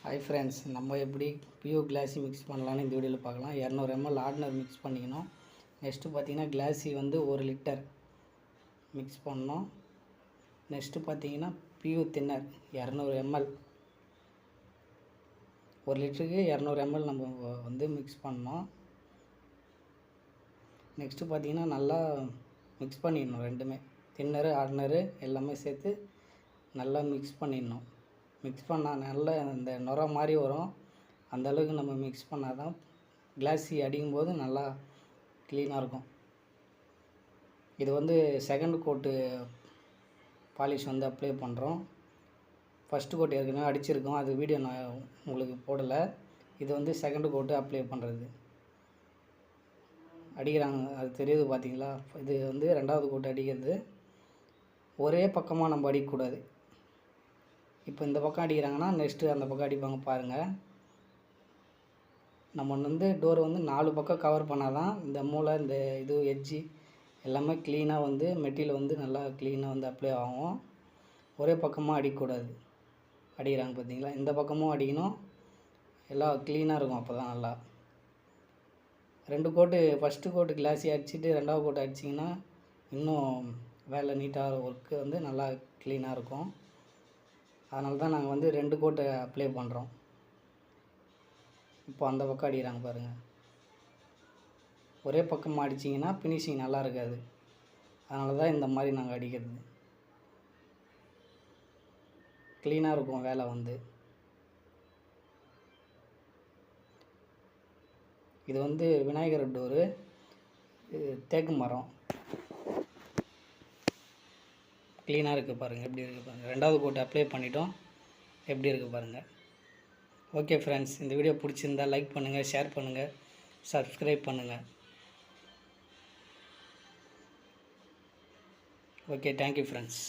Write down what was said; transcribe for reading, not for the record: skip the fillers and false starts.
Hi friends, நம்ம எப்படி பியூ classy mix பண்ணலான்னு இந்த வீடியோவில் பார்க்கலாம். 200 ml ஆர்டினர் மிக்ஸ் பண்ணிக்கணும். நெக்ஸ்ட்டு பார்த்தீங்கன்னா கிளாஸி வந்து 1 லிட்டர் மிக்ஸ் பண்ணணும். நெக்ஸ்ட்டு பார்த்தீங்கன்னா பியூ தின்னர் 200 ml, 1 லிட்டருக்கு 200 ml நம்ம வந்து மிக்ஸ் பண்ணோம். நெக்ஸ்ட்டு பார்த்தீங்கன்னா நல்லா மிக்ஸ் பண்ணிடணும். ரெண்டுமே தின்னரு ஆர்டினரு எல்லாமே சேர்த்து நல்லா மிக்ஸ் பண்ணிடணும். மிக்ஸ் பண்ணால் நல்லா இந்த நுரை மாதிரி வரும். அந்தளவுக்கு நம்ம மிக்ஸ் பண்ணால் தான் கிளாஸி அடிக்கும்போது நல்லா க்ளீனாக இருக்கும். இது வந்து செகண்ட் கோட்டு பாலிஷ் வந்து அப்ளை பண்ணுறோம். ஃபஸ்ட்டு கோட் ஏற்கனவே அடிச்சிருக்கோம், அது வீடியோ நான் உங்களுக்கு போடலை. இது வந்து செகண்ட் கோட்டு அப்ளை பண்ணுறது அடிக்கிறாங்க, அது தெரியுது பார்த்தீங்களா. இது வந்து ரெண்டாவது கோட்டு அடிக்கிறது. ஒரே பக்கமாக நம்ம அடிக்கக்கூடாது. இப்போ இந்த பக்கம் அடிக்கிறாங்கன்னா நெக்ஸ்ட்டு அந்த பக்கம் அடிப்பாங்க பாருங்கள். நம்ம வந்து டோர் வந்து 4 பக்கம் கவர் பண்ணால் தான் இந்த மூளை இந்த இது எட்ஜி எல்லாமே க்ளீனாக வந்து மெட்டீரியல் வந்து நல்லா க்ளீனாக வந்து அப்ளை ஆகும். ஒரே பக்கமாக அடிக்கக்கூடாது. அடிக்கிறாங்க பார்த்தீங்களா, இந்த பக்கமும் அடிக்கணும். எல்லாம் க்ளீனாக இருக்கும். அப்போ தான் நல்லா 2 கோட்டு ஃபஸ்ட்டு கோட்டு கிளாஸி அடிச்சுட்டு 2வது கோட்டு அடிச்சிங்கன்னா இன்னும் வேலை நீட்டாக ஒர்க்கு வந்து நல்லா க்ளீனாக இருக்கும். அதனால தான் நாங்கள் வந்து 2 கோட்டை அப்ளை பண்ணுறோம். இப்போ அந்த பக்கம் அடிக்கிறாங்க பாருங்கள். ஒரே பக்கமாக அடிச்சிங்கன்னா ஃபினிஷிங் நல்லா இருக்காது. அதனால தான் இந்த மாதிரி நாங்கள் அடிக்கிறது. க்ளீனாக இருக்கும் வேலை வந்து. இது வந்து விநாயகர் டோரு, தேக்கு மரம். க்ளீனாக இருக்குது பாருங்கள், எப்படி இருக்குது பாருங்கள். 2வது கோட்டு அப்ளை பண்ணிட்டோம், எப்படி இருக்குது பாருங்கள். ஓகே ஃப்ரெண்ட்ஸ், இந்த வீடியோ பிடிச்சிருந்தால் லைக் பண்ணுங்கள், ஷேர் பண்ணுங்கள், சப்ஸ்கிரைப் பண்ணுங்கள். Okay, thank you friends.